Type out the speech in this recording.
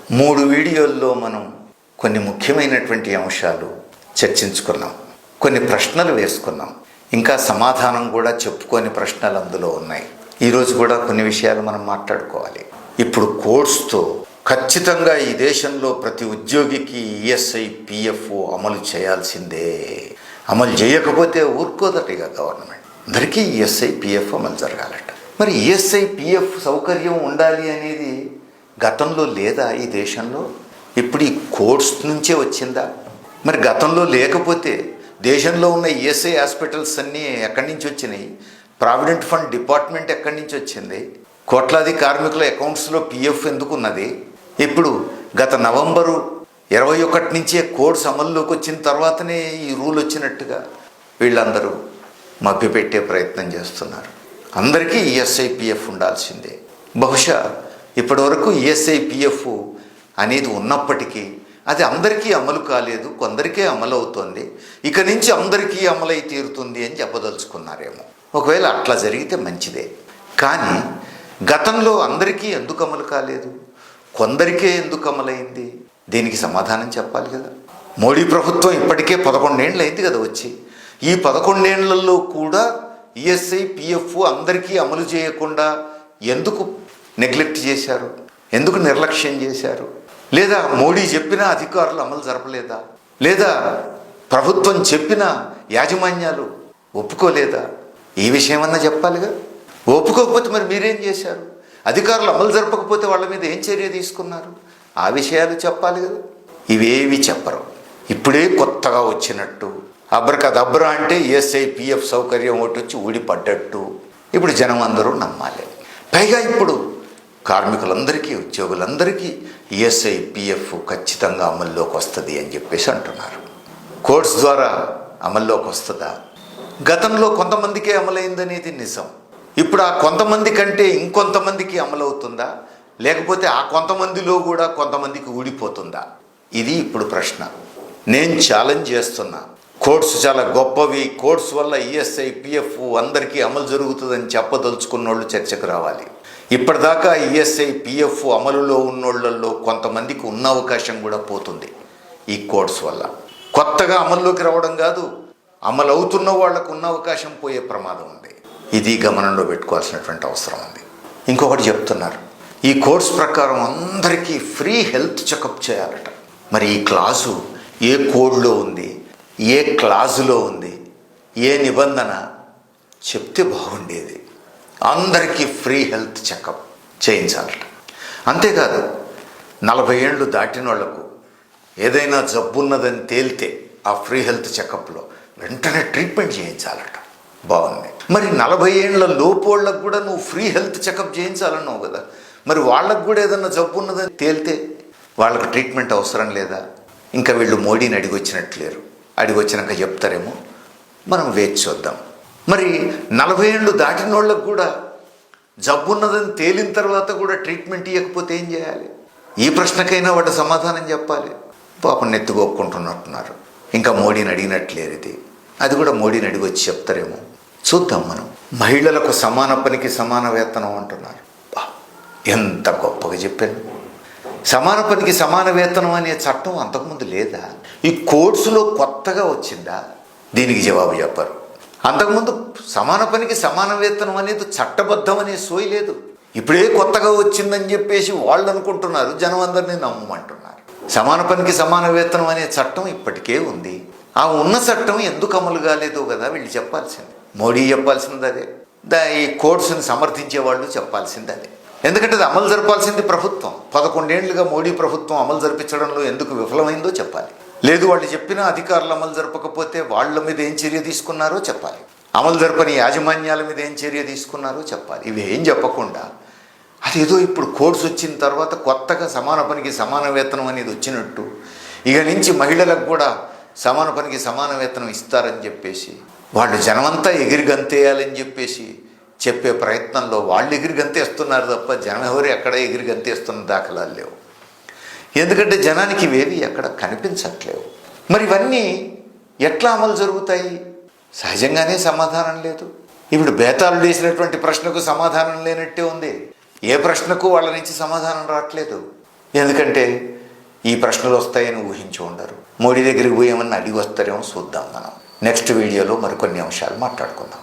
3 వీడియోల్లో మనం కొన్ని ముఖ్యమైనటువంటి అంశాలు చర్చించుకున్నాం, కొన్ని ప్రశ్నలు వేసుకున్నాం, ఇంకా సమాధానం కూడా చెప్పుకోని ప్రశ్నలు అందులో ఉన్నాయి. ఈరోజు కూడా కొన్ని విషయాలు మనం మాట్లాడుకోవాలి. ఇప్పుడు కోడ్స్తో ఖచ్చితంగా ఈ దేశంలో ప్రతి ఉద్యోగికి ఈఎస్ఐ పిఎఫ్ అమలు చేయాల్సిందే. అమలు చేయకపోతే ఊరుకోదటిగా గవర్నమెంట్. అందరికీ ఈఎస్ఐ పిఎఫ్ అమలు జరగాలట. మరి ఈఎస్ఐ పిఎఫ్ సౌకర్యం ఉండాలి అనేది గతంలో లేదా ఈ దేశంలో? ఇప్పుడు ఈ కోడ్స్ నుంచే వచ్చిందా? మరి గతంలో లేకపోతే దేశంలో ఉన్న ఈఎస్ఐ హాస్పిటల్స్ అన్నీ ఎక్కడి నుంచి వచ్చినాయి? ప్రావిడెంట్ ఫండ్ డిపార్ట్మెంట్ ఎక్కడి నుంచి వచ్చింది? కోట్లాది కార్మికుల అకౌంట్స్లో పిఎఫ్ ఎందుకున్నది? ఇప్పుడు గత నవంబరు 21 నుంచే కోడ్స్ అమల్లోకి వచ్చిన తర్వాతనే ఈ రూల్ వచ్చినట్టుగా వీళ్ళందరూ మభ్యపెట్టే ప్రయత్నం చేస్తున్నారు. అందరికీ ఈఎస్ఐ పిఎఫ్ ఉండాల్సిందే. బహుశా ఇప్పటివరకు ఈఎస్ఐ పిఎఫ్ అనేది ఉన్నప్పటికీ అది అందరికీ అమలు కాలేదు, కొందరికే అమలు అవుతుంది. ఇక నుంచి అందరికీ అమలై తీరుతుంది అని చెప్పదలుచుకున్నారేమో. ఒకవేళ అట్లా జరిగితే మంచిదే. కానీ గతంలో అందరికీ ఎందుకు అమలు కాలేదు, కొందరికే ఎందుకు అమలైంది? దీనికి సమాధానం చెప్పాలి కదా. మోడీ ప్రభుత్వం ఇప్పటికే 11 ఏళ్ళు అయింది కదా వచ్చి. ఈ 11 ఏళ్లలో కూడా ఈఎస్ఐ పిఎఫ్ అందరికీ అమలు చేయకుండా ఎందుకు నెగ్లెక్ట్ చేశారు? ఎందుకు నిర్లక్ష్యం చేశారు? లేదా మోడీ చెప్పిన అధికారులు అమలు జరపలేదా? లేదా ప్రభుత్వం చెప్పిన యాజమాన్యాలు ఒప్పుకోలేదా? ఈ విషయమన్నా చెప్పాలిగా. ఒప్పుకోకపోతే మరి మీరేం చేశారు? అధికారులు అమలు జరపకపోతే వాళ్ళ మీద ఏం చర్య తీసుకున్నారు? ఆ విషయాలు చెప్పాలి కదా. ఇవేవి చెప్పరు. ఇప్పుడే కొత్తగా వచ్చినట్టు అబ్రకదబ్రా అంటే ఈఎస్ఐ పిఎఫ్ సౌకర్యం ఒకటి వచ్చి ఊడిపడ్డట్టు ఇప్పుడు జనం అందరూ నమ్మాలి. పైగా ఇప్పుడు కార్మికులందరికీ, ఉద్యోగులందరికీ ఈఎస్ఐ పిఎఫ్ ఖచ్చితంగా అమల్లోకి వస్తుంది అని చెప్పేసి అంటున్నారు. కోడ్స్ ద్వారా అమల్లోకి వస్తుందా? గతంలో కొంతమందికే అమలైందనేది నిజం. ఇప్పుడు ఆ కొంతమంది కంటే ఇంకొంతమందికి అమలవుతుందా? లేకపోతే ఆ కొంతమందిలో కూడా కొంతమందికి ఊడిపోతుందా? ఇది ఇప్పుడు ప్రశ్న. నేను ఛాలెంజ్ చేస్తున్నా. కోడ్స్ చాలా గొప్పవి, కోడ్స్ వల్ల ఈఎస్ఐ పిఎఫ్ అందరికీ అమలు జరుగుతుందని చెప్పదలుచుకున్న వాళ్ళు చర్చకు రావాలి. ఇప్పటిదాకా ఈఎస్ఐ పిఎఫ్ అమలులో ఉన్నోళ్లలో కొంతమందికి ఉన్న అవకాశం కూడా పోతుంది ఈ కోడ్స్ వల్ల. కొత్తగా అమల్లోకి రావడం కాదు, అమలు అవుతున్న వాళ్లకు ఉన్న అవకాశం పోయే ప్రమాదం ఉంది. ఇది గమనంలో పెట్టుకోవాల్సినటువంటి అవసరం ఉంది. ఇంకొకటి చెప్తున్నారు, ఈ కోర్స్ ప్రకారం అందరికీ ఫ్రీ హెల్త్ చెకప్ చేయాలట. మరి ఈ క్లాసు ఏ కోడ్లో ఉంది, ఏ క్లాజులో ఉంది, ఏ నిబంధన చెప్తే బాగుండేది. అందరికీ ఫ్రీ హెల్త్ చెకప్ చేయించాలట. అంతేకాదు 40 ఏళ్ళు దాటిన వాళ్లకు ఏదైనా జబ్బున్నదని తేలితే ఆ ఫ్రీ హెల్త్ చెకప్లో వెంటనే ట్రీట్మెంట్ చేయించాలట. బాగుంది. మరి 40 ఏళ్ళ లోపోళ్ళకు కూడా నువ్వు ఫ్రీ హెల్త్ చెకప్ చేయించాలన్నావు కదా. మరి వాళ్ళకు కూడా ఏదన్నా జబ్బు ఉన్నదని తేలితే వాళ్ళకు ట్రీట్మెంట్ అవసరం లేదా? ఇంకా వీళ్ళు మోడీని అడిగొచ్చినట్లేరు. అడిగొచ్చినాక చెప్తారేమో, మనం వేచి చూద్దాం. మరి 40 ఏళ్ళు దాటిన వాళ్ళకు కూడా జబ్బు ఉన్నదని తేలిన తర్వాత కూడా ట్రీట్మెంట్ ఇవ్వకపోతే ఏం చేయాలి? ఈ ప్రశ్నకైనా వాడు సమాధానం చెప్పాలి. పాపం నెత్తుగోక్కుంటున్నట్టున్నారు. ఇంకా మోడీని అడిగినట్లేరు. ఇది అది కూడా మోడీని అడిగొచ్చి చెప్తారేమో, చూద్దాం మనం. మహిళలకు సమాన పనికి సమాన వేతనం అంటున్నారు. ఎంత గొప్పగా చెప్పాను. సమాన పనికి సమాన వేతనం అనే చట్టం అంతకుముందు లేదా? ఈ కోడ్స్లో కొత్తగా వచ్చిందా? దీనికి జవాబు చెప్పరు. అంతకుముందు సమాన పనికి సమాన వేతనం అనేది చట్టబద్ధం అనే సోయి లేదు. ఇప్పుడే కొత్తగా వచ్చిందని చెప్పేసి వాళ్ళు అనుకుంటున్నారు, జనం అందరినీ నమ్మమంటున్నారు. సమాన పనికి సమాన వేతనం అనే చట్టం ఇప్పటికే ఉంది. ఆ ఉన్న చట్టం ఎందుకు అమలు కాలేదో కదా వీళ్ళు చెప్పాల్సింది. మోడీ చెప్పాల్సింది అదే, ఈ కోడ్స్ని సమర్థించే వాళ్ళు చెప్పాల్సింది అదే. ఎందుకంటే అది అమలు జరపాల్సింది ప్రభుత్వం. 11 ఏళ్లుగా మోడీ ప్రభుత్వం అమలు జరిపించడంలో ఎందుకు విఫలమైందో చెప్పాలి. లేదు వాళ్ళు చెప్పిన అధికారులు అమలు జరపకపోతే వాళ్ళ మీద ఏం చర్య తీసుకున్నారో చెప్పాలి. అమలు జరపని యాజమాన్యాల మీద ఏం చర్య తీసుకున్నారో చెప్పాలి. ఇవి ఏం చెప్పకుండా అదేదో ఇప్పుడు కోడ్స్ వచ్చిన తర్వాత కొత్తగా సమాన పనికి సమాన వేతనం అనేది వచ్చినట్టు ఇక నుంచి మహిళలకు కూడా సమాన పనికి సమాన వేతనం ఇస్తారని చెప్పేసి వాళ్ళు జనమంతా ఎగిరి గంతేయాలని చెప్పేసి చెప్పే ప్రయత్నంలో వాళ్ళు ఎగిరి గంతేస్తున్నారు తప్ప జనం ఎవరు ఎక్కడ ఎగిరి గంతేస్తున్న దాఖలాలు లేవు. ఎందుకంటే జనానికి ఇవేవి ఎక్కడ కనిపించట్లేవు. మరి ఇవన్నీ ఎట్లా అమలు జరుగుతాయి? సహజంగానే సమాధానం లేదు. ఇప్పుడు బేతాళుడు వేసినటువంటి ప్రశ్నకు సమాధానం లేనట్టే ఉంది. ఏ ప్రశ్నకు వాళ్ళ నుంచి సమాధానం రావట్లేదు. ఎందుకంటే ఈ ప్రశ్నలు వస్తాయని ఊహించి ఉండరు. మోడీ దగ్గరికి పోయి ఏమన్నా అడిగి వస్తారేమో చూద్దాం. మనం నెక్స్ట్ వీడియోలో మరికొన్ని అంశాలు మాట్లాడుకుందాం.